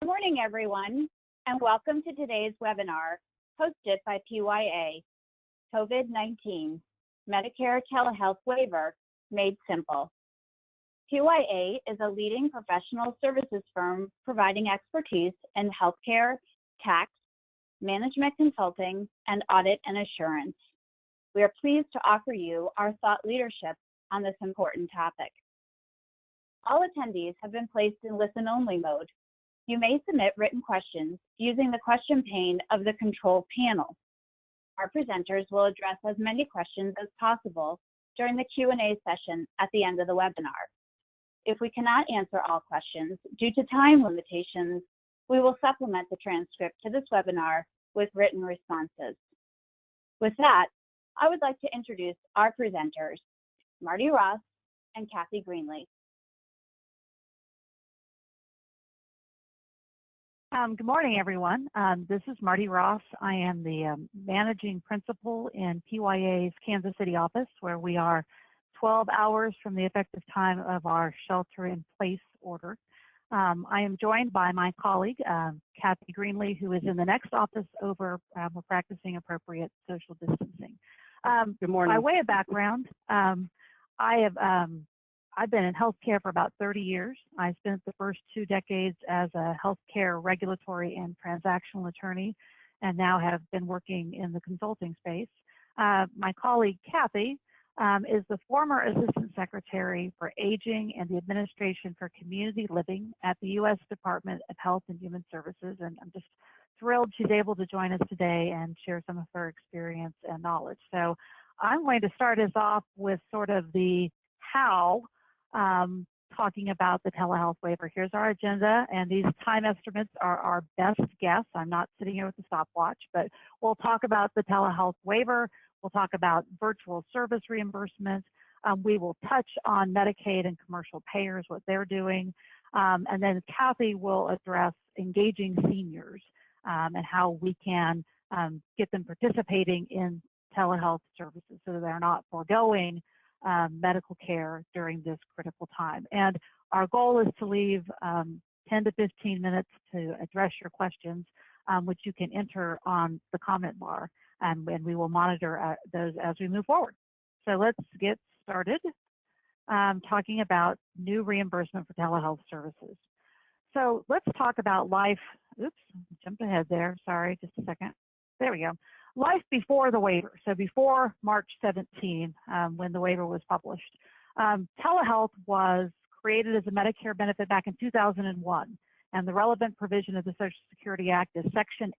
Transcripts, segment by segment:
morning, everyone, and welcome to today's webinar hosted by PYA, COVID-19, Medicare Telehealth Waiver Made Simple. PYA is a leading professional services firm providing expertise in healthcare, tax, management consulting, and audit and assurance. We are pleased to offer you our thought leadership on this important topic. All attendees have been placed in listen-only mode. You may submit written questions using the question pane of the control panel. Our presenters will address as many questions as possible during the Q&A session at the end of the webinar. If we cannot answer all questions due to time limitations, we will supplement the transcript to this webinar with written responses. With that, I would like to introduce our presenters, Marty Ross and Kathy Greenlee. Good morning, everyone. This is Marty Ross. I am the managing principal in PYA's Kansas City office, where we are 12 hours from the effective time of our shelter-in-place order. I am joined by my colleague, Kathy Greenlee, who is in the next office over. We're practicing appropriate social distancing. Good morning. By way of background, I've been in healthcare for about 30 years. I spent the first 2 decades as a healthcare regulatory and transactional attorney, and now have been working in the consulting space. My colleague, Kathy, is the former Assistant Secretary for Aging and the Administration for Community Living at the U.S. Department of Health and Human Services, and I'm just thrilled she's able to join us today and share some of her experience and knowledge. So I'm going to start us off with sort of the how, talking about the telehealth waiver. Here's our agenda, and these time estimates are our best guess. I'm not sitting here with a stopwatch, but we'll talk about the telehealth waiver. We'll talk about virtual service reimbursement. We will touch on Medicaid and commercial payers, what they're doing. And then Kathy will address engaging seniors and how we can get them participating in telehealth services so that they're not foregoing medical care during this critical time. And our goal is to leave 10 to 15 minutes to address your questions, which you can enter on the comment bar, and we will monitor those as we move forward. So let's get started talking about new reimbursement for telehealth services. So let's talk about life. Oops, jumped ahead there. Sorry, just a second. There we go. Life before the waiver, so before March 17, when the waiver was published. Telehealth was created as a Medicare benefit back in 2001, and the relevant provision of the Social Security Act is Section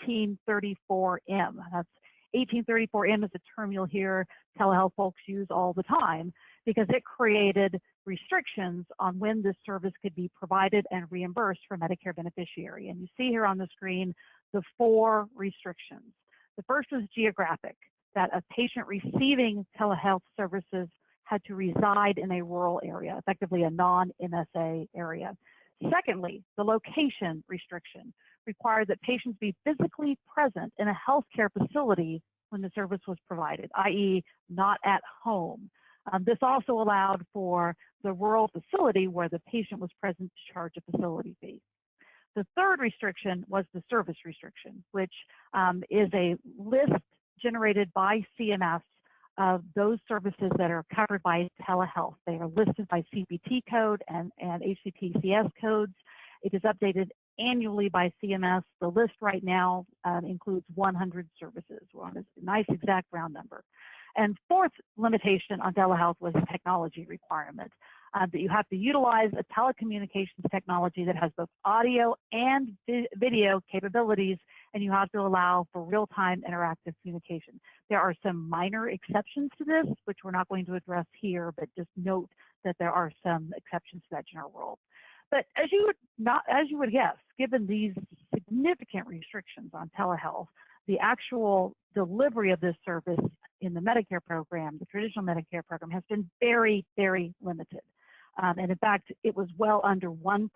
1834M. That's 1834M is a term you'll hear telehealth folks use all the time because it created restrictions on when this service could be provided and reimbursed for Medicare beneficiary. And you see here on the screen the 4 restrictions. The first is geographic, that a patient receiving telehealth services had to reside in a rural area, effectively a non-MSA area. Secondly, the location restriction required that patients be physically present in a healthcare facility when the service was provided, i.e. not at home. This also allowed for the rural facility where the patient was present to charge a facility fee. The third restriction was the service restriction, which is a list generated by CMS of those services that are covered by telehealth. They are listed by CPT code and HCPCS codes. It is updated annually by CMS. The list right now includes 100 services. We're on a nice exact round number. And fourth limitation on telehealth was a technology requirement. That you have to utilize a telecommunications technology that has both audio and video capabilities, and you have to allow for real-time interactive communication. There are some minor exceptions to this, which we're not going to address here, but just note that there are some exceptions to that general rule. But as you would guess, given these significant restrictions on telehealth, the actual delivery of this service in the Medicare program, the traditional Medicare program, has been very, very limited. And in fact, it was well under 1%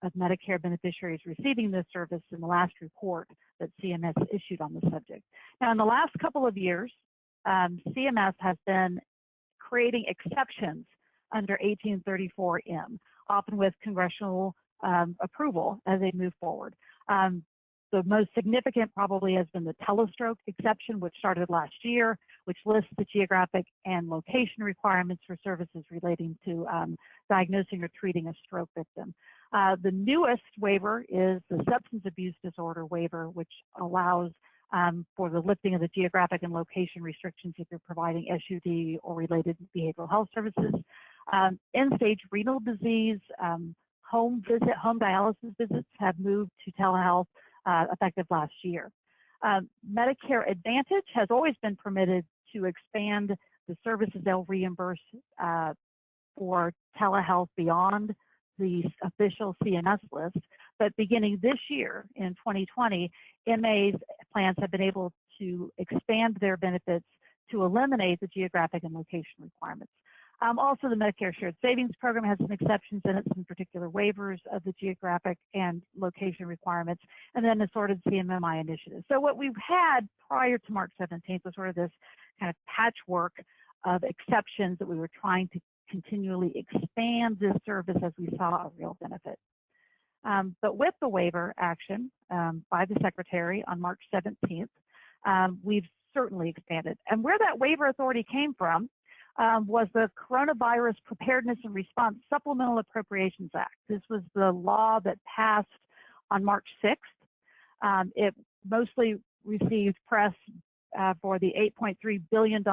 of Medicare beneficiaries receiving this service in the last report that CMS issued on the subject. Now, in the last couple of years, CMS has been creating exceptions under 1834M, often with congressional approval as they move forward. The most significant probably has been the Telestroke Exception, which started last year, which lists the geographic and location requirements for services relating to diagnosing or treating a stroke victim. The newest waiver is the Substance Abuse Disorder Waiver, which allows for the lifting of the geographic and location restrictions if you're providing SUD or related behavioral health services. End-stage renal disease, home dialysis visits have moved to telehealth effective last year. Medicare Advantage has always been permitted to expand the services they'll reimburse for telehealth beyond the official CMS list, but beginning this year in 2020, MA's plans have been able to expand their benefits to eliminate the geographic and location requirements. Also, the Medicare Shared Savings Program has some exceptions in it, some particular waivers of the geographic and location requirements, and then assorted CMMI initiatives. So what we've had prior to March 17th was sort of this kind of patchwork of exceptions that we were trying to continually expand this service as we saw a real benefit. But with the waiver action by the Secretary on March 17th, we've certainly expanded. And where that waiver authority came from was the Coronavirus Preparedness and Response Supplemental Appropriations Act. This was the law that passed on March 6th. It mostly received press for the $8.3 billion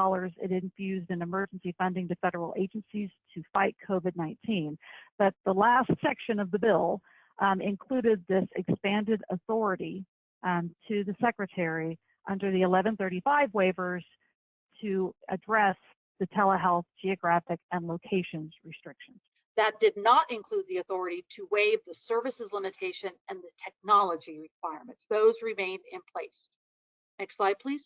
it infused in emergency funding to federal agencies to fight COVID-19. But the last section of the bill included this expanded authority to the Secretary under the 1135 waivers to address the telehealth geographic and locations restrictions. That did not include the authority to waive the services limitation and the technology requirements. Those remained in place. Next slide, please.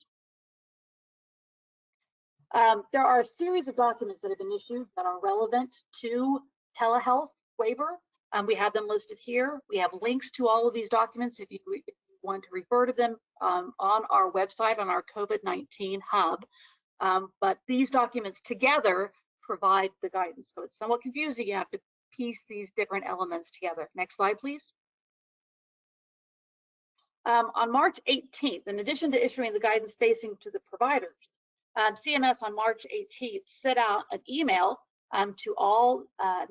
There are a series of documents that have been issued that are relevant to telehealth waiver. We have them listed here. We have links to all of these documents if you want to refer to them on our website, on our COVID-19 hub. But these documents together provide the guidance. So it's somewhat confusing. You have to piece these different elements together. Next slide, please. On March 18th, in addition to issuing the guidance facing to the providers, CMS on March 18th sent out an email to all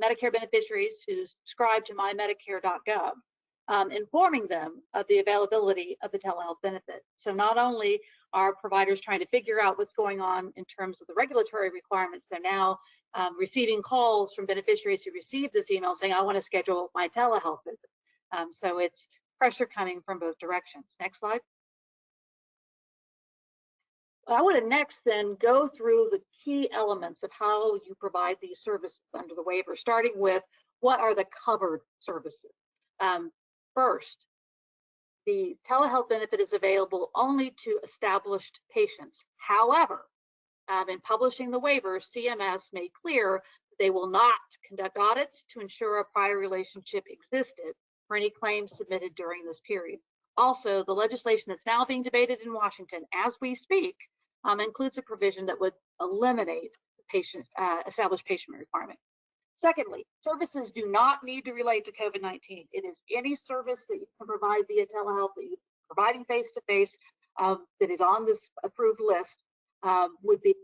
Medicare beneficiaries who subscribe to mymedicare.gov, informing them of the availability of the telehealth benefit. So not only are providers trying to figure out what's going on in terms of the regulatory requirements, they're now receiving calls from beneficiaries who receive this email saying, I want to schedule my telehealth visit. So it's pressure coming from both directions. Next slide. I want to next then go through the key elements of how you provide these services under the waiver, starting with what are the covered services. First, the telehealth benefit is available only to established patients. However, in publishing the waiver, CMS made clear that they will not conduct audits to ensure a prior relationship existed for any claims submitted during this period. Also, the legislation that's now being debated in Washington as we speak includes a provision that would eliminate the established patient requirement. Secondly, services do not need to relate to COVID-19. It is any service that you can provide via telehealth that you're providing face-to-face that is on this approved list would be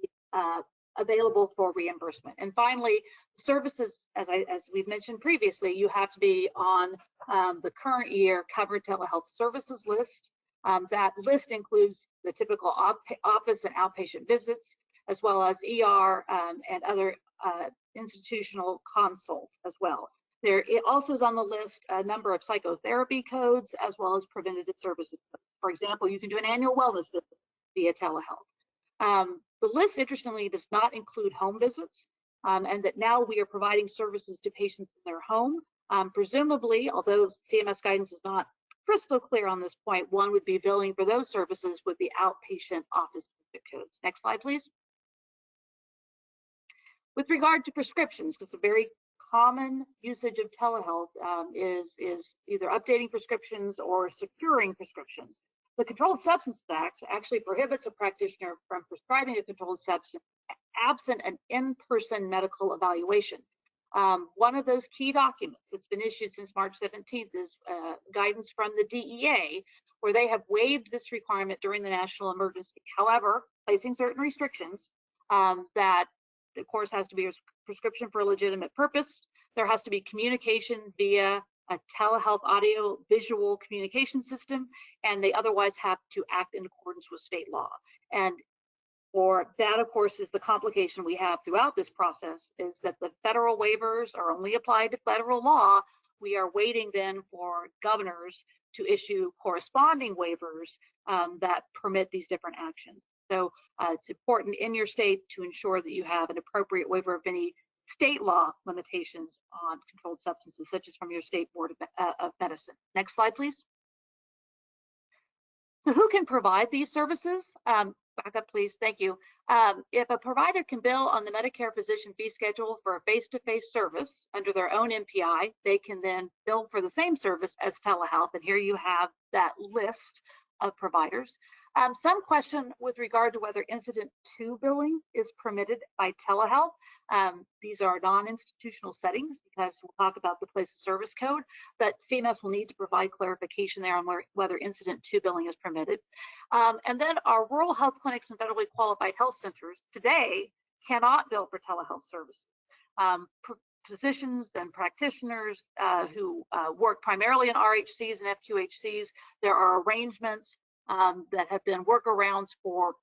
available for reimbursement. And finally, services, as we've mentioned previously, you have to be on the current year covered telehealth services list. That list includes the typical office and outpatient visits, as well as ER and other institutional consults as well. It also is on the list a number of psychotherapy codes as well as preventative services. For example, you can do an annual wellness visit via telehealth. The list, interestingly, does not include home visits, and that now we are providing services to patients in their home. Presumably, although CMS guidance is not crystal clear on this point, one would be billing for those services with the outpatient office visit codes. Next slide, please. With regard to prescriptions, because a very common usage of telehealth is either updating prescriptions or securing prescriptions. The Controlled Substances Act actually prohibits a practitioner from prescribing a controlled substance absent an in-person medical evaluation. One of those key documents that's been issued since March 17th is guidance from the DEA, where they have waived this requirement during the national emergency. However, placing certain restrictions that, of course, has to be a prescription for a legitimate purpose. There has to be communication via a telehealth audio visual communication system, and they otherwise have to act in accordance with state law. And for that, of course, is the complication we have throughout this process, is that the federal waivers are only applied to federal law. We are waiting then for governors to issue corresponding waivers that permit these different actions. So it's important in your state to ensure that you have an appropriate waiver of any state law limitations on controlled substances, such as from your state board of medicine. Next slide, please. So who can provide these services? Back up, please. Thank you. If a provider can bill on the Medicare physician fee schedule for a face-to-face service under their own MPI, they can then bill for the same service as telehealth. And here you have that list of providers. Some question with regard to whether incident to billing is permitted by telehealth. These are non-institutional settings because we'll talk about the place of service code, but CMS will need to provide clarification there on whether incident to billing is permitted. And then our rural health clinics and federally qualified health centers today cannot bill for telehealth services. Physicians and practitioners who work primarily in RHCs and FQHCs, there are arrangements that have been workarounds for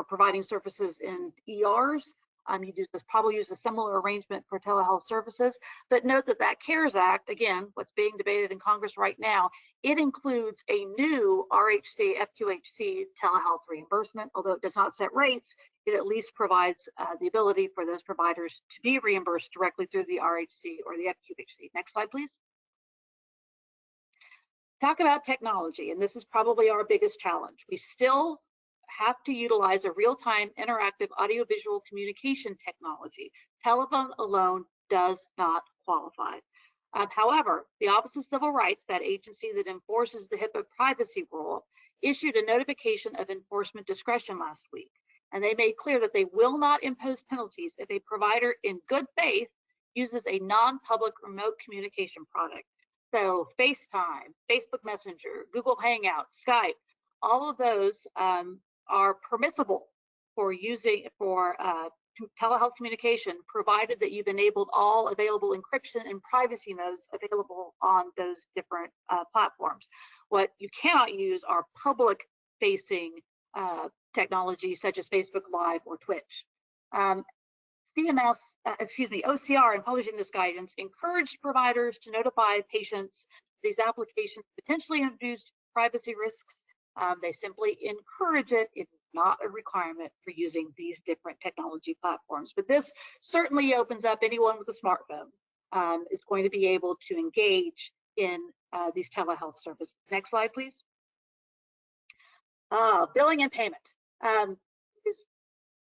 providing services in ERs. You probably use a similar arrangement for telehealth services, but note that that CARES Act, again, what's being debated in Congress right now, it includes a new RHC, FQHC telehealth reimbursement. Although it does not set rates, it at least provides the ability for those providers to be reimbursed directly through the RHC or the FQHC. Next slide, please. Talk about technology, and this is probably our biggest challenge. We still have to utilize a real-time interactive audiovisual communication technology. Telephone alone does not qualify. However, the Office of Civil Rights, that agency that enforces the HIPAA privacy rule, issued a notification of enforcement discretion last week, and they made clear that they will not impose penalties if a provider in good faith uses a non-public remote communication product. So FaceTime, Facebook Messenger, Google Hangout, Skype, all of those are permissible for telehealth communication, provided that you've enabled all available encryption and privacy modes available on those different platforms. What you cannot use are public-facing technologies such as Facebook Live or Twitch. OCR, in publishing this guidance, encouraged providers to notify patients these applications potentially introduce privacy risks. They simply encourage it. It's not a requirement for using these different technology platforms. But this certainly opens up anyone with a smartphone is going to be able to engage in these telehealth services. Next slide, please. Billing and payment is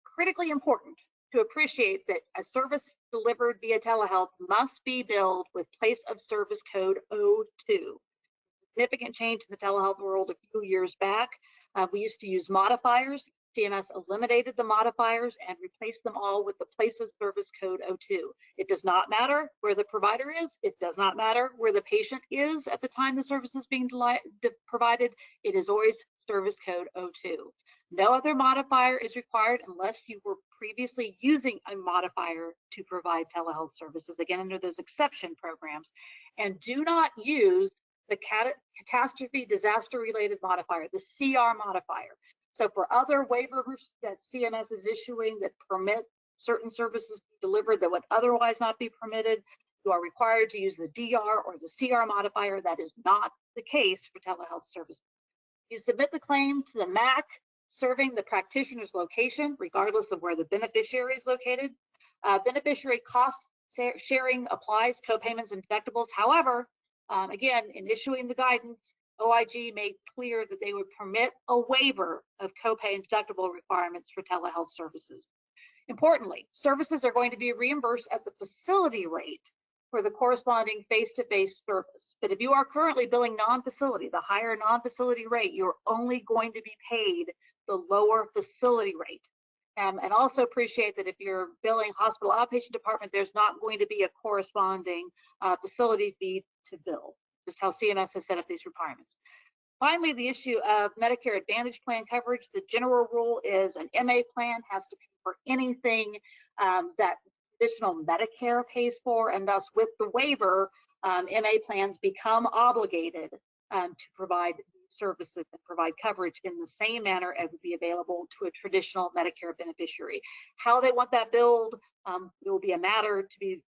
critically important to appreciate that a service delivered via telehealth must be billed with place of service code 02. Significant change in the telehealth world a few years back. We used to use modifiers. CMS eliminated the modifiers and replaced them all with the place of service code 02. It does not matter where the provider is. It does not matter where the patient is at the time the service is being provided. It is always service code 02. No other modifier is required unless you were previously using a modifier to provide telehealth services, again, under those exception programs. And do not use the catastrophe disaster-related modifier, the CR modifier. So for other waivers that CMS is issuing that permit certain services to be delivered that would otherwise not be permitted, you are required to use the DR or the CR modifier. That is not the case for telehealth services. You submit the claim to the MAC serving the practitioner's location, regardless of where the beneficiary is located. Beneficiary cost sharing applies, co-payments and deductibles. However, again, in issuing the guidance, OIG made clear that they would permit a waiver of copay and deductible requirements for telehealth services. Importantly, services are going to be reimbursed at the facility rate for the corresponding face-to-face service. But if you are currently billing non-facility, the higher non-facility rate, you're only going to be paid the lower facility rate. And also appreciate that if you're billing hospital outpatient department, there's not going to be a corresponding facility fee to bill, just how CMS has set up these requirements. Finally, the issue of Medicare Advantage plan coverage. The general rule is an MA plan has to pay for anything that additional Medicare pays for, and thus with the waiver, MA plans become obligated to provide services and provide coverage in the same manner as would be available to a traditional Medicare beneficiary. How they want that billed, it will be a matter to be,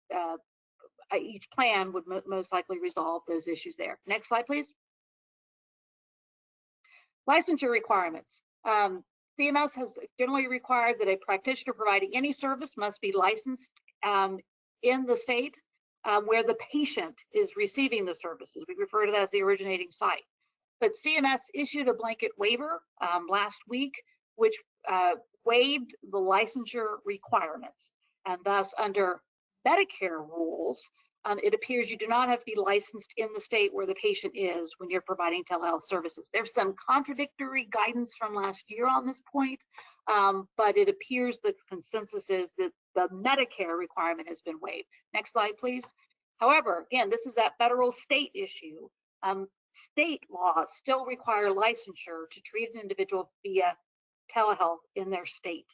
each plan would most likely resolve those issues there. Next slide, please. Licensure requirements. CMS has generally required that a practitioner providing any service must be licensed in the state where the patient is receiving the services. We refer to that as the originating site. But CMS issued a blanket waiver last week, which waived the licensure requirements. And thus, under Medicare rules, it appears you do not have to be licensed in the state where the patient is when you're providing telehealth services. There's some contradictory guidance from last year on this point, but it appears the consensus is that the Medicare requirement has been waived. Next slide, please. However, again, this is that federal state issue. State laws still require licensure to treat an individual via telehealth in their state.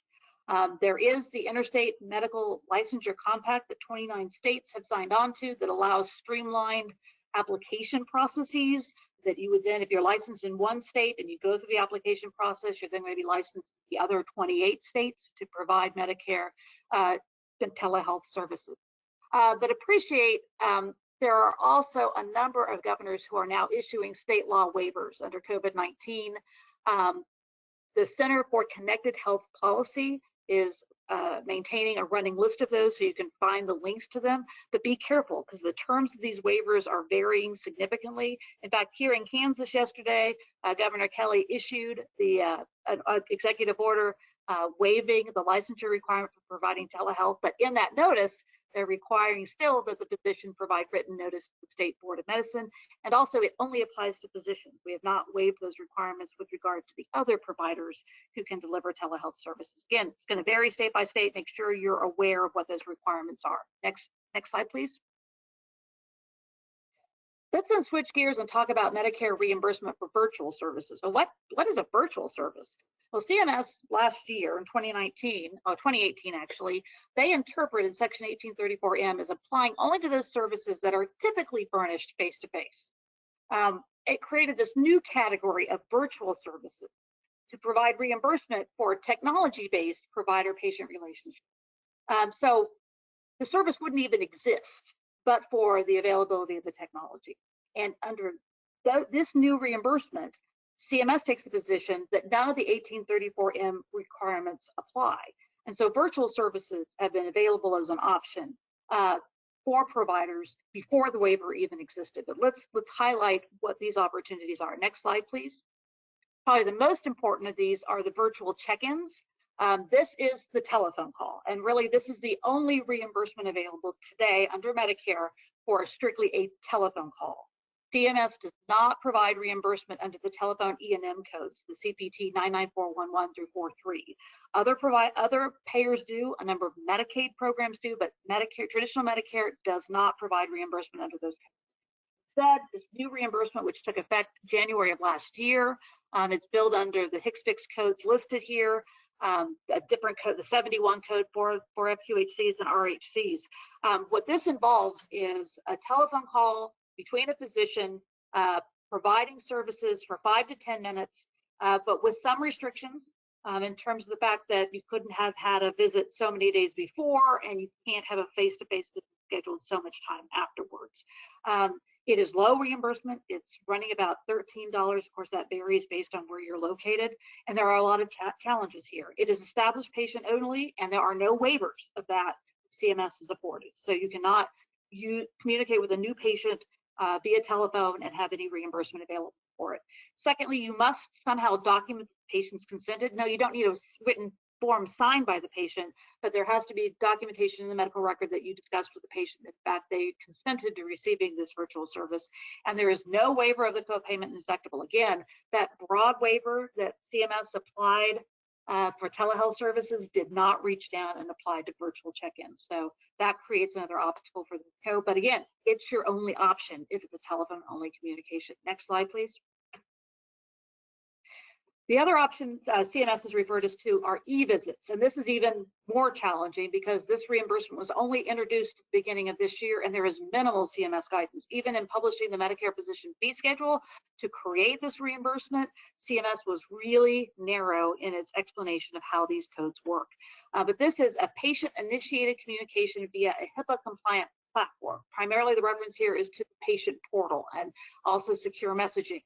There is the Interstate Medical Licensure Compact that 29 states have signed on to that allows streamlined application processes that you would then, if you're licensed in one state and you go through the application process, you're then going to be licensed in the other 28 states to provide Medicare telehealth services. But appreciate there are also a number of governors who are now issuing state law waivers under COVID-19. The Center for Connected Health Policy is maintaining a running list of those so you can find the links to them, but be careful because the terms of these waivers are varying significantly. In fact, here in Kansas yesterday, Governor Kelly issued the executive order waiving the licensure requirement for providing telehealth, but in that notice, they're requiring still that the physician provide written notice to the State Board of Medicine, and also it only applies to physicians. We have not waived those requirements with regard to the other providers who can deliver telehealth services. Again, it's going to vary state by state. Make sure you're aware of what those requirements are. Next slide, please. Let's then switch gears and talk about Medicare reimbursement for virtual services. So what is a virtual service? Well, CMS last year in 2018 actually, they interpreted Section 1834M as applying only to those services that are typically furnished face-to-face. It created this new category of virtual services to provide reimbursement for technology-based provider-patient relationships. So the service wouldn't even exist but for the availability of the technology. And under this new reimbursement, CMS takes the position that none of the 1834M requirements apply. And so virtual services have been available as an option for providers before the waiver even existed. But let's highlight what these opportunities are. Next slide, please. Probably the most important of these are the virtual check-ins. This is the telephone call. And really, this is the only reimbursement available today under Medicare for strictly a telephone call. CMS does not provide reimbursement under the telephone E&M codes, the CPT 99411 through 43. Other payers do, a number of Medicaid programs do, but Medicare, traditional Medicare does not provide reimbursement under those codes. Instead, this new reimbursement, which took effect January of last year, it's billed under the HCFIX codes listed here, a different code, the 71 code for FQHCs and RHCs. What this involves is a telephone call between a physician providing services for 5 to 10 minutes, but with some restrictions in terms of the fact that you couldn't have had a visit so many days before and you can't have a face-to-face visit scheduled so much time afterwards. It is low reimbursement. It's running about $13. Of course, that varies based on where you're located. And there are a lot of challenges here. It is established patient only, and there are no waivers of that CMS is afforded. So you cannot communicate with a new patient via telephone and have any reimbursement available for it. Secondly, you must somehow document the patient's consented. No, you don't need a written form signed by the patient, but there has to be documentation in the medical record that you discussed with the patient. In fact, they consented to receiving this virtual service, and there is no waiver of the copayment and deductible. Again, that broad waiver that CMS applied for telehealth services did not reach down and apply to virtual check-ins. So that creates another obstacle for the code. But again, it's your only option if it's a telephone-only communication. Next slide, please. The other options CMS has referred us to are e-visits, and this is even more challenging because this reimbursement was only introduced at the beginning of this year, and there is minimal CMS guidance. Even in publishing the Medicare Physician Fee Schedule to create this reimbursement, CMS was really narrow in its explanation of how these codes work. But this is a patient-initiated communication via a HIPAA-compliant platform. Primarily, the reference here is to the patient portal and also secure messaging.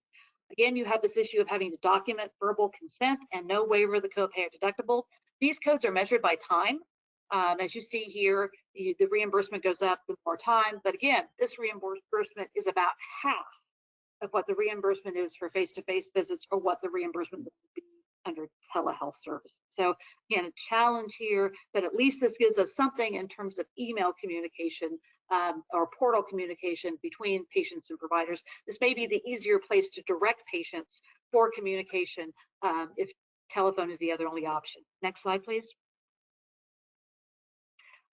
Again, you have this issue of having to document verbal consent and no waiver of the copay or deductible. These codes are measured by time. As you see here, the reimbursement goes up with more time. But again, this reimbursement is about half of what the reimbursement is for face-to-face visits or what the reimbursement would be under telehealth services. So again, a challenge here, but at least this gives us something in terms of email communication or portal communication between patients and providers. This may be the easier place to direct patients for communication if telephone is the only option. Next slide, please.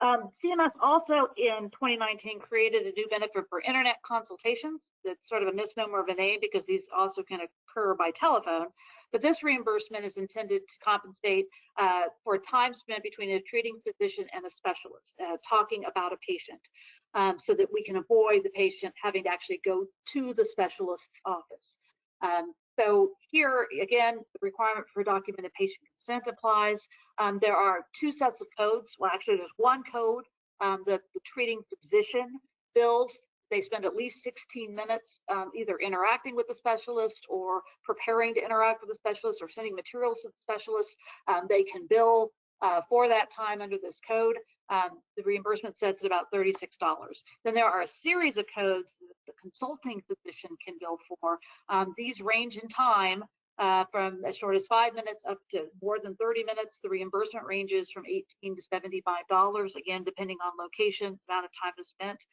CMS also in 2019 created a new benefit for internet consultations. That's sort of a misnomer of a name because these also can occur by telephone. But this reimbursement is intended to compensate for time spent between a treating physician and a specialist talking about a patient so that we can avoid the patient having to actually go to the specialist's office. So here, again, the requirement for documented patient consent applies. There are two sets of codes. Well, actually, there's one code that the treating physician bills. They spend at least 16 minutes either interacting with the specialist or preparing to interact with the specialist or sending materials to the specialist. They can bill for that time under this code. The reimbursement sets at about $36. Then there are a series of codes that the consulting physician can bill for. These range in time from as short as 5 minutes up to more than 30 minutes. The reimbursement ranges from $18 to $75, again, depending on location, amount of time spent.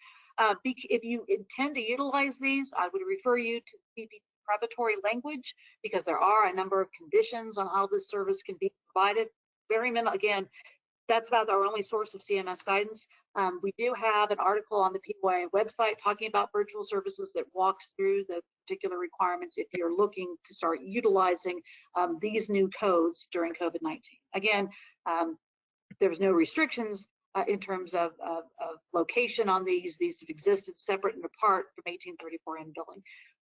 If you intend to utilize these, I would refer you to PPP preparatory language because there are a number of conditions on how this service can be provided. Very minimal, again, that's about our only source of CMS guidance. We do have an article on the PYA website talking about virtual services that walks through the particular requirements if you're looking to start utilizing these new codes during COVID-19. Again, there's no restrictions in terms of location on these. These have existed separate and apart from 1834M billing.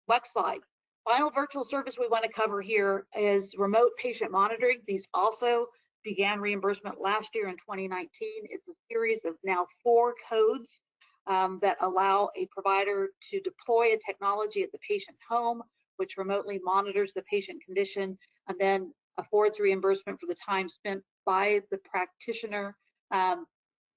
Next slide. Final virtual service we want to cover here is remote patient monitoring. These also began reimbursement last year in 2019. It's a series of now 4 codes that allow a provider to deploy a technology at the patient home, which remotely monitors the patient condition and then affords reimbursement for the time spent by the practitioner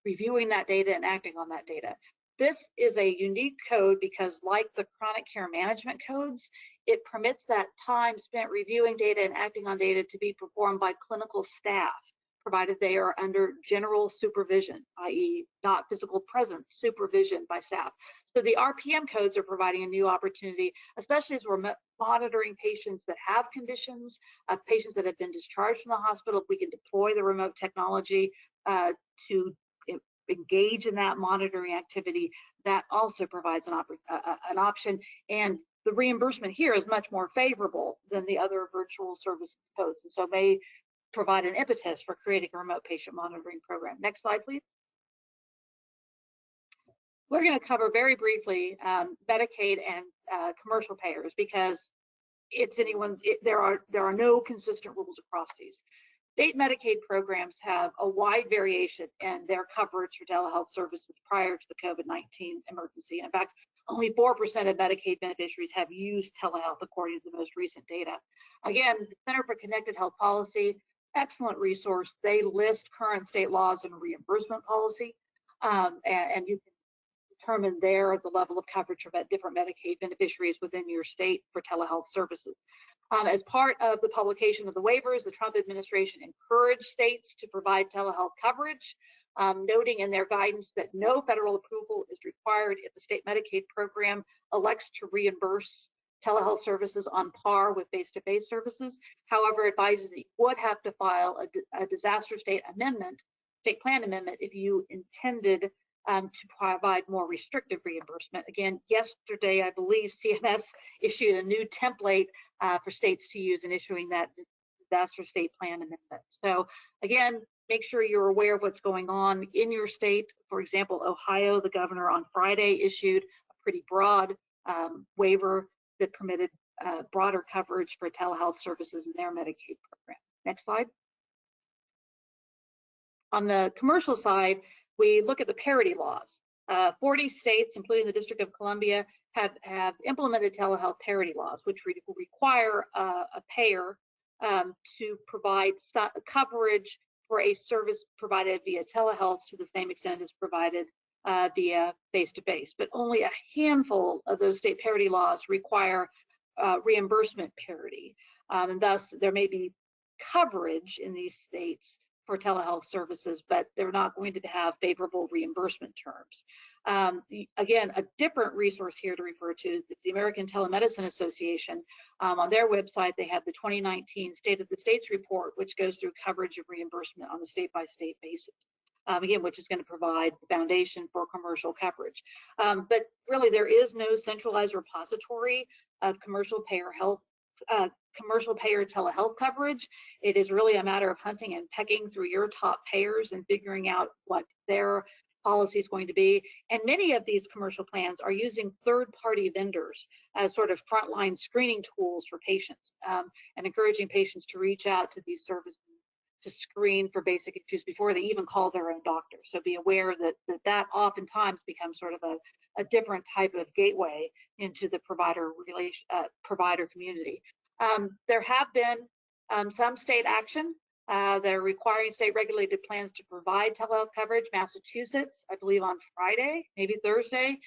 reviewing that data and acting on that data. This is a unique code because, like the chronic care management codes, it permits that time spent reviewing data and acting on data to be performed by clinical staff, provided they are under general supervision, i.e. not physical presence, supervision by staff. So the RPM codes are providing a new opportunity, especially as we're monitoring patients that have conditions, patients that have been discharged from the hospital. If we can deploy the remote technology to engage in that monitoring activity, that also provides an option. And the reimbursement here is much more favorable than the other virtual service codes, and so may provide an impetus for creating a remote patient monitoring program. Next slide, please. We're going to cover very briefly Medicaid and commercial payers because there are no consistent rules across these. State Medicaid programs have a wide variation in their coverage for telehealth services prior to the COVID-19 emergency. In fact, only 4% of Medicaid beneficiaries have used telehealth according to the most recent data. Again, the Center for Connected Health Policy, excellent resource. They list current state laws and reimbursement policy, and you can determine there the level of coverage for different Medicaid beneficiaries within your state for telehealth services. As part of the publication of the waivers, the Trump administration encouraged states to provide telehealth coverage, noting in their guidance that no federal approval is required if the state Medicaid program elects to reimburse telehealth services on par with face-to-face services. However, advises that you would have to file a disaster state plan amendment if you intended to provide more restrictive reimbursement. Again, yesterday, I believe CMS issued a new template for states to use in issuing that disaster state plan amendment. So again, make sure you're aware of what's going on in your state. For example, Ohio, the governor on Friday issued a pretty broad waiver that permitted broader coverage for telehealth services in their Medicaid program. Next slide. On the commercial side, we look at the parity laws. 40 states, including the District of Columbia, have implemented telehealth parity laws, which require a payer to provide coverage for a service provided via telehealth to the same extent as provided via face-to-face. But only a handful of those state parity laws require reimbursement parity. And thus, there may be coverage in these states for telehealth services, but they're not going to have favorable reimbursement terms. Again, a different resource here to refer to is the American Telemedicine Association. On their website, they have the 2019 State of the States report, which goes through coverage of reimbursement on a state-by-state basis. Again, which is going to provide the foundation for commercial coverage. But really, there is no centralized repository of commercial payer telehealth coverage. It is really a matter of hunting and pecking through your top payers and figuring out what their policy is going to be. And many of these commercial plans are using third-party vendors as sort of frontline screening tools for patients, and encouraging patients to reach out to these services to screen for basic issues before they even call their own doctor. So be aware that oftentimes becomes sort of a different type of gateway into the provider community. There have been some state action. They're requiring state regulated plans to provide telehealth coverage. Massachusetts, I believe on Friday, maybe Thursday,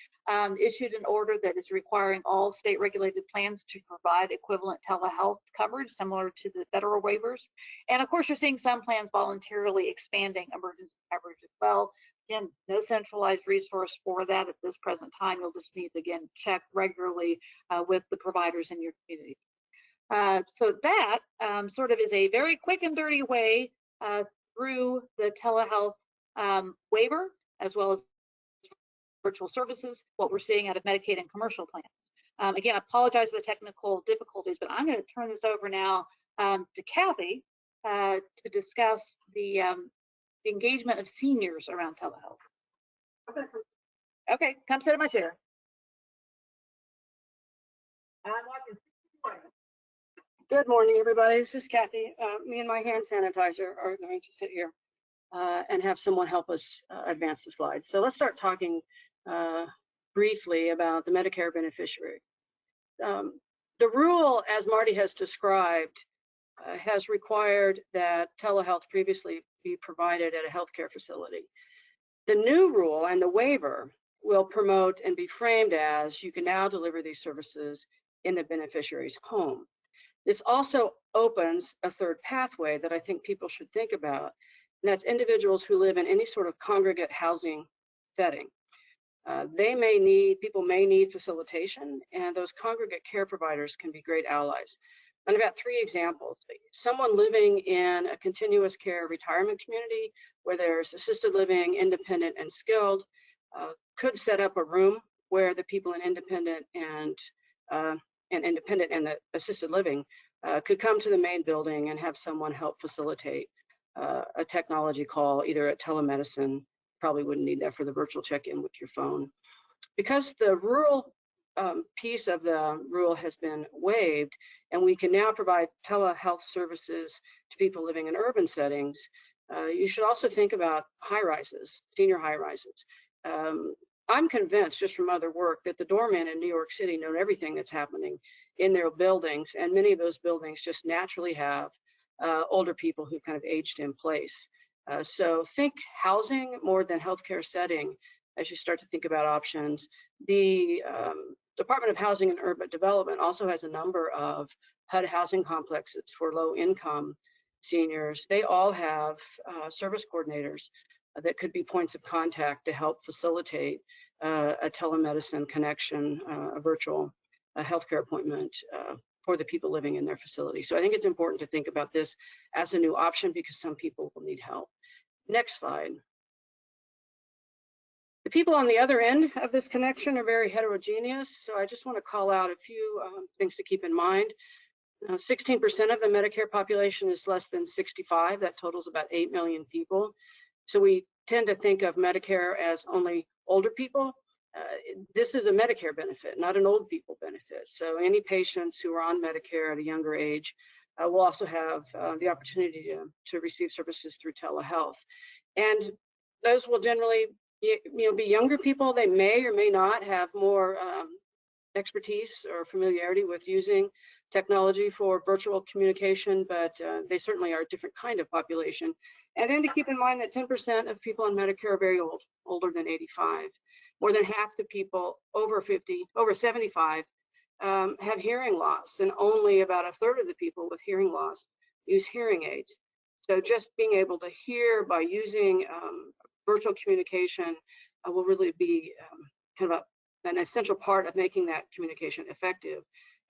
issued an order that is requiring all state regulated plans to provide equivalent telehealth coverage similar to the federal waivers. And of course, you're seeing some plans voluntarily expanding emergency coverage as well. Again, no centralized resource for that at this present time. You'll just need to, again, check regularly with the providers in your community. So that sort of is a very quick and dirty way through the telehealth waiver, as well as virtual services, what we're seeing out of Medicaid and commercial plans. Again, I apologize for the technical difficulties, but I'm going to turn this over now to Kathy to discuss the engagement of seniors around telehealth. Okay, come sit in my chair. Good morning, everybody. This is Kathy. Me and my hand sanitizer are going to sit here and have someone help us advance the slides. So let's start talking briefly about the Medicare beneficiary. The rule, as Marty has described, has required that telehealth previously be provided at a healthcare facility. The new rule and the waiver will promote and be framed as you can now deliver these services in the beneficiary's home. This also opens a third pathway that I think people should think about, and that's individuals who live in any sort of congregate housing setting. People may need facilitation, and those congregate care providers can be great allies. And I've got three examples. Someone living in a continuous care retirement community where there's assisted living, independent, and skilled, could set up a room where the people in independent and the assisted living could come to the main building and have someone help facilitate a technology call, either at telemedicine. Probably wouldn't need that for the virtual check-in with your phone. Because the rural piece of the rule has been waived, and we can now provide telehealth services to people living in urban settings, you should also think about high-rises, senior high-rises. I'm convinced, just from other work, that the doormen in New York City know everything that's happening in their buildings, and many of those buildings just naturally have older people who kind of aged in place. So think housing more than healthcare setting as you start to think about options. The Department of Housing and Urban Development also has a number of HUD housing complexes for low-income seniors. They all have service coordinators that could be points of contact to help facilitate a telemedicine connection, a virtual a healthcare appointment for the people living in their facility. So I think it's important to think about this as a new option because some people will need help. Next slide. The people on the other end of this connection are very heterogeneous, so I just want to call out a few things to keep in mind. 16% of the Medicare population is less than 65. That totals about 8 million people. So we tend to think of Medicare as only older people. This is a Medicare benefit, not an old people benefit. So any patients who are on Medicare at a younger age will also have the opportunity to receive services through telehealth. And those will generally be younger people. They may or may not have more expertise or familiarity with using technology for virtual communication, but they certainly are a different kind of population. And then to keep in mind that 10% of people on Medicare are very old, older than 85. More than half the people over 75 have hearing loss, and only about a third of the people with hearing loss use hearing aids. So just being able to hear by using virtual communication will really be kind of an essential part of making that communication effective.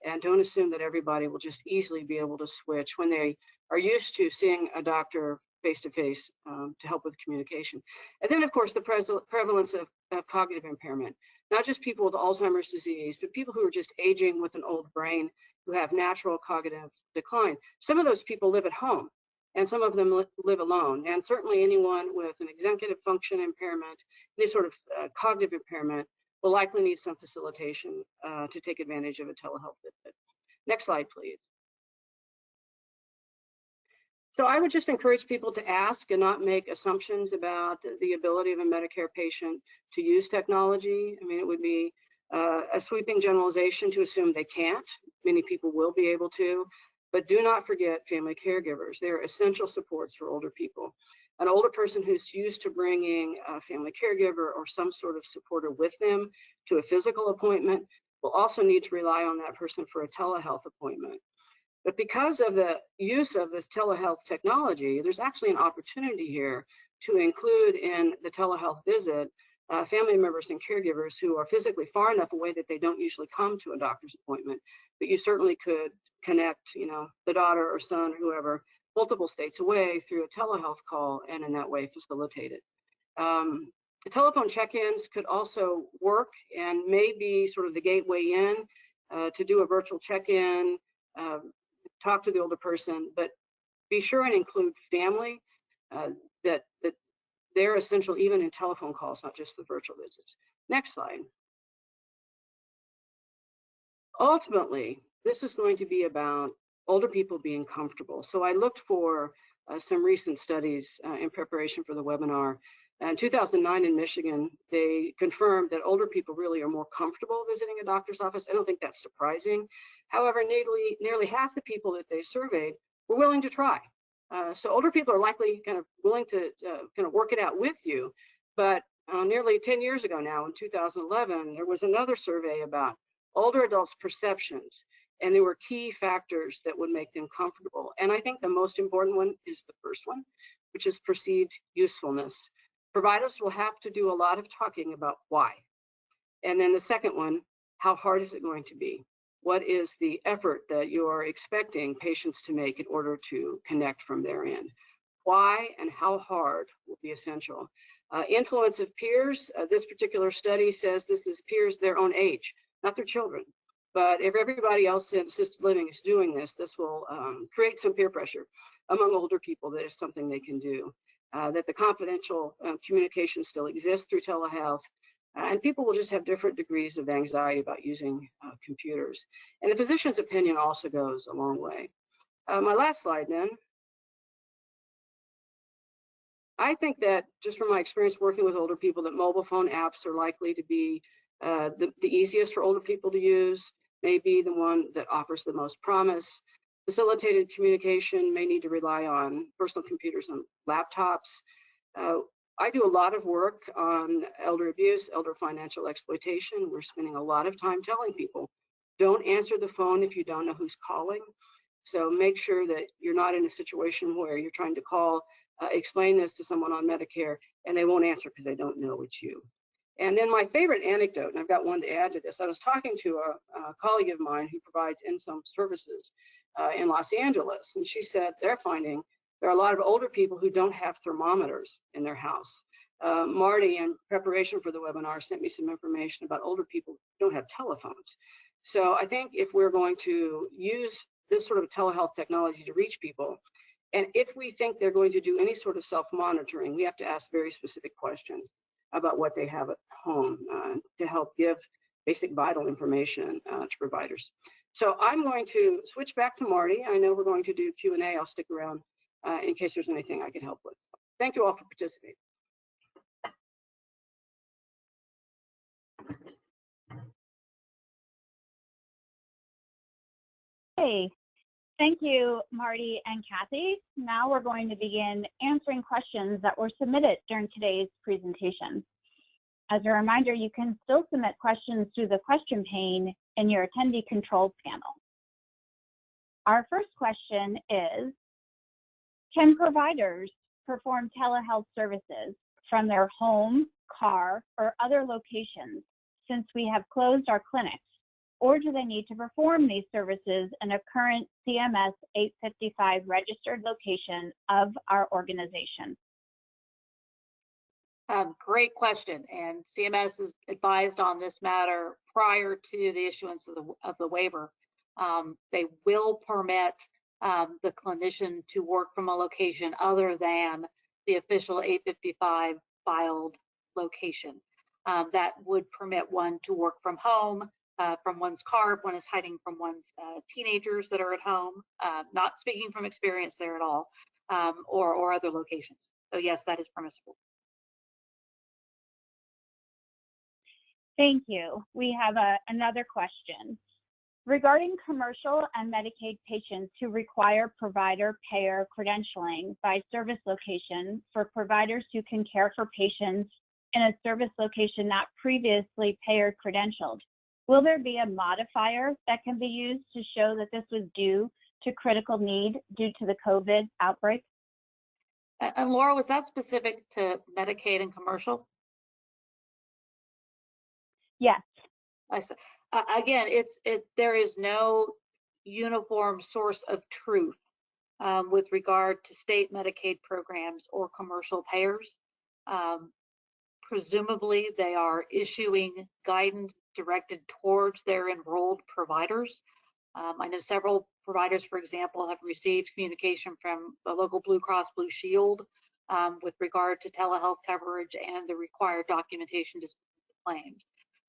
And don't assume that everybody will just easily be able to switch when they are used to seeing a doctor face-to-face to help with communication. And then, of course, the prevalence of cognitive impairment, not just people with Alzheimer's disease, but people who are just aging with an old brain, who have natural cognitive decline. Some of those people live at home, and some of them live alone. And certainly anyone with an executive function impairment, any sort of cognitive impairment, will likely need some facilitation to take advantage of a telehealth visit. Next slide, please. So I would just encourage people to ask and not make assumptions about the ability of a Medicare patient to use technology. I mean, it would be a sweeping generalization to assume they can't. Many people will be able to, but do not forget family caregivers. They are essential supports for older people. An older person who's used to bringing a family caregiver or some sort of supporter with them to a physical appointment will also need to rely on that person for a telehealth appointment. But because of the use of this telehealth technology, there's actually an opportunity here to include in the telehealth visit family members and caregivers who are physically far enough away that they don't usually come to a doctor's appointment. But you certainly could connect, the daughter or son or whoever, multiple states away through a telehealth call, and in that way facilitate it. The telephone check-ins could also work and may be sort of the gateway in to do a virtual check-in, talk to the older person, but be sure and include family, that they're essential even in telephone calls, not just the virtual visits. Next slide. Ultimately, this is going to be about older people being comfortable. So I looked for some recent studies in preparation for the webinar. In 2009 in Michigan, they confirmed that older people really are more comfortable visiting a doctor's office. I don't think that's surprising. However, nearly half the people that they surveyed were willing to try. So older people are likely kind of willing to kind of work it out with you. But nearly 10 years ago now, in 2011, there was another survey about older adults' perceptions, and there were key factors that would make them comfortable. And I think the most important one is the first one, which is perceived usefulness. Providers will have to do a lot of talking about why. And then the second one, how hard is it going to be? What is the effort that you're expecting patients to make in order to connect from their end? Why and how hard will be essential. Influence of peers, this particular study says this is peers their own age, not their children. But if everybody else in assisted living is doing this, this will create some peer pressure among older people that is something they can do. That the confidential communication still exists through telehealth, and people will just have different degrees of anxiety about using computers. And the physician's opinion also goes a long way. My last slide then. I think that just from my experience working with older people, that mobile phone apps are likely to be the easiest for older people to use, may be the one that offers the most promise. Facilitated communication may need to rely on personal computers and laptops. I do a lot of work on elder abuse, elder financial exploitation. We're spending a lot of time telling people, don't answer the phone if you don't know who's calling. So make sure that you're not in a situation where you're trying to call, explain this to someone on Medicare, and they won't answer because they don't know it's you. And then my favorite anecdote, and I've got one to add to this, I was talking to a colleague of mine who provides in-home services in Los Angeles, and she said they're finding there are a lot of older people who don't have thermometers in their house. Marty, in preparation for the webinar, sent me some information about older people who don't have telephones. So I think if we're going to use this sort of telehealth technology to reach people, and if we think they're going to do any sort of self-monitoring, we have to ask very specific questions about what they have at home to help give basic vital information to providers. So I'm going to switch back to Marty. I know we're going to do Q&A. I'll stick around in case there's anything I can help with. Thank you all for participating. Hey, thank you, Marty and Kathy. Now we're going to begin answering questions that were submitted during today's presentation. As a reminder, you can still submit questions through the question pane in your attendee controls panel. Our first question is, can providers perform telehealth services from their home, car, or other locations since we have closed our clinics? Or do they need to perform these services in a current CMS 855 registered location of our organization? Great question, and CMS is advised on this matter prior to the issuance of the waiver. They will permit the clinician to work from a location other than the official 855 filed location. That would permit one to work from home, from one's car, if one is hiding from one's teenagers that are at home, not speaking from experience there at all, or other locations. So yes, that is permissible. Thank you. We have another question. Regarding commercial and Medicaid patients who require provider payer credentialing by service location for providers who can care for patients in a service location not previously payer credentialed, will there be a modifier that can be used to show that this was due to critical need due to the COVID outbreak? And Laura, was that specific to Medicaid and commercial? Yes. Again, there is no uniform source of truth with regard to state Medicaid programs or commercial payers. Presumably, they are issuing guidance directed towards their enrolled providers. I know several providers, for example, have received communication from the local Blue Cross Blue Shield with regard to telehealth coverage and the required documentation to submit the claims.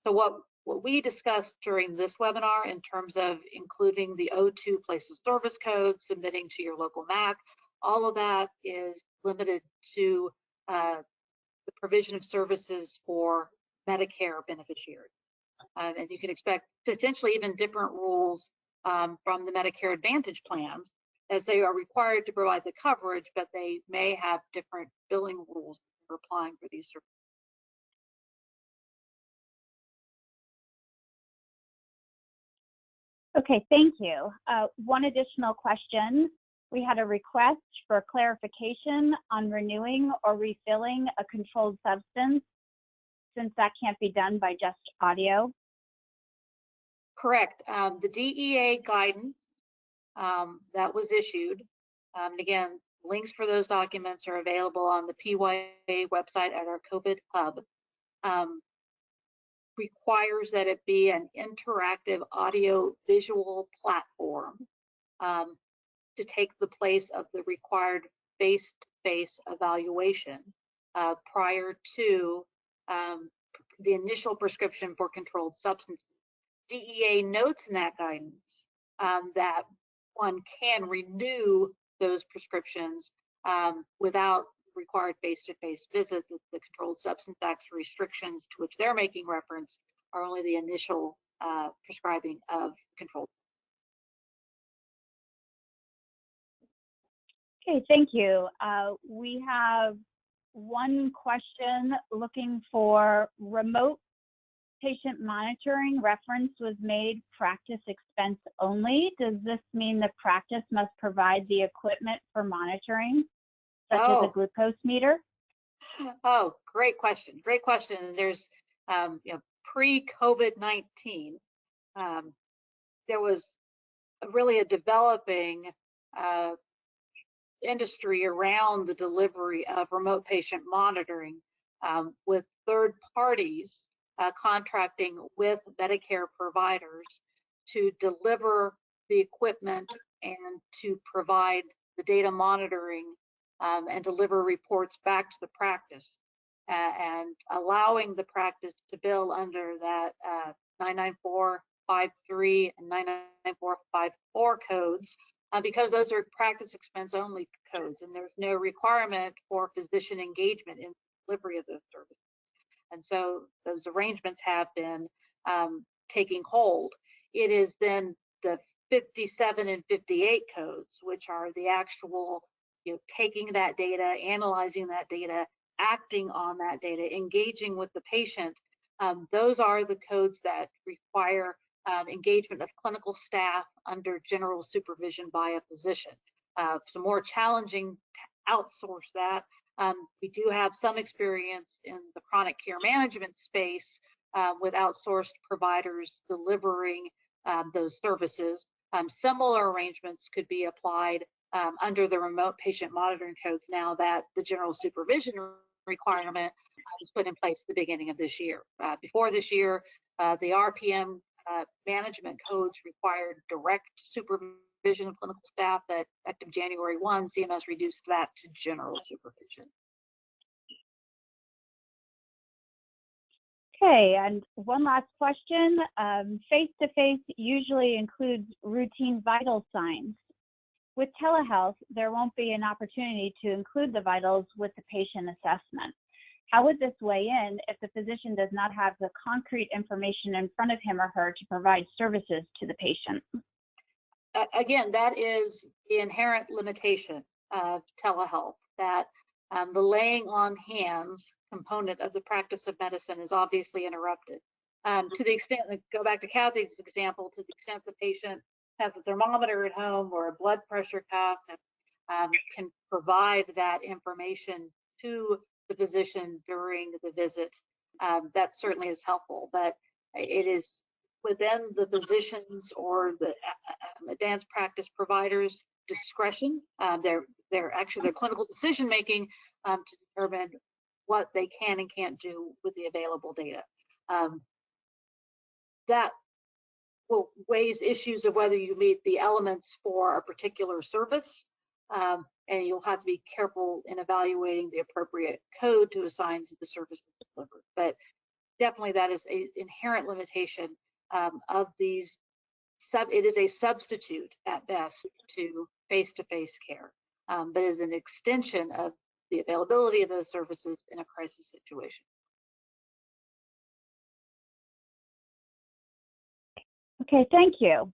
So what we discussed during this webinar in terms of including the O2 place of service code, submitting to your local MAC, all of that is limited to the provision of services for Medicare beneficiaries. And you can expect potentially even different rules from the Medicare Advantage plans, as they are required to provide the coverage, but they may have different billing rules for applying for these services. Okay, thank you. One additional question. We had a request for clarification on renewing or refilling a controlled substance, since that can't be done by just audio. Correct. The DEA guidance that was issued, and again, links for those documents are available on the PYA website at our COVID hub, requires that it be an interactive audio-visual platform to take the place of the required face-to-face evaluation prior to the initial prescription for controlled substances. DEA notes in that guidance that one can renew those prescriptions without required face-to-face visits. The Controlled Substance Act's restrictions to which they're making reference are only the initial prescribing of controlled. Okay, thank you. We have one question looking for remote patient monitoring. Reference was made practice expense only. Does this mean the practice must provide the equipment for monitoring, such as a glucose meter? Oh, great question. Great question. There's Pre-COVID-19, there was really a developing industry around the delivery of remote patient monitoring, with third parties contracting with Medicare providers to deliver the equipment and to provide the data monitoring and deliver reports back to the practice, and allowing the practice to bill under that 99453 and 99454 codes, because those are practice expense only codes, and there's no requirement for physician engagement in delivery of those services. And so those arrangements have been taking hold. It is then the 57 and 58 codes, which are the actual, taking that data, analyzing that data, acting on that data, engaging with the patient. Those are the codes that require engagement of clinical staff under general supervision by a physician. Some more challenging to outsource that. We do have some experience in the chronic care management space with outsourced providers delivering those services. Similar arrangements could be applied under the remote patient monitoring codes now that the general supervision requirement was put in place at the beginning of this year. Before this year, the RPM management codes required direct supervision of clinical staff, but effective January 1, CMS reduced that to general supervision. Okay, and one last question. Face-to-face usually includes routine vital signs. With telehealth, there won't be an opportunity to include the vitals with the patient assessment. How would this weigh in if the physician does not have the concrete information in front of him or her to provide services to the patient? Again, that is the inherent limitation of telehealth, that the laying on hands component of the practice of medicine is obviously interrupted. To the extent, go back to Kathy's example, to the extent the patient has a thermometer at home or a blood pressure cuff, and can provide that information to the physician during the visit, that certainly is helpful. But it is within the physician's or the advanced practice provider's discretion. They're actually their clinical decision making to determine what they can and can't do with the available data. That will raise issues of whether you meet the elements for a particular service, and you'll have to be careful in evaluating the appropriate code to assign to the service delivered. But definitely that is an inherent limitation of these. It is a substitute at best to face-to-face care, but is an extension of the availability of those services in a crisis situation. Okay, thank you.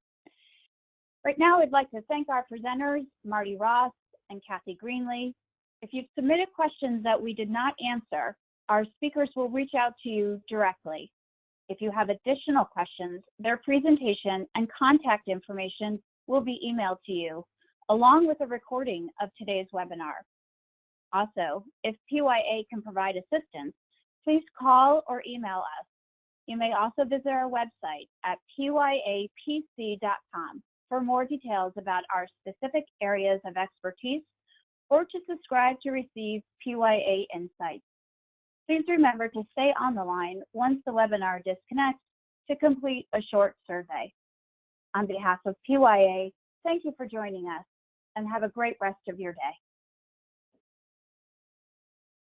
Right now, I'd like to thank our presenters, Marty Ross and Kathy Greenlee. If you've submitted questions that we did not answer, our speakers will reach out to you directly. If you have additional questions, their presentation and contact information will be emailed to you, along with a recording of today's webinar. Also, if PYA can provide assistance, please call or email us. You may also visit our website at pyapc.com for more details about our specific areas of expertise, or to subscribe to receive PYA insights. Please remember to stay on the line once the webinar disconnects to complete a short survey. On behalf of PYA, thank you for joining us and have a great rest of your day.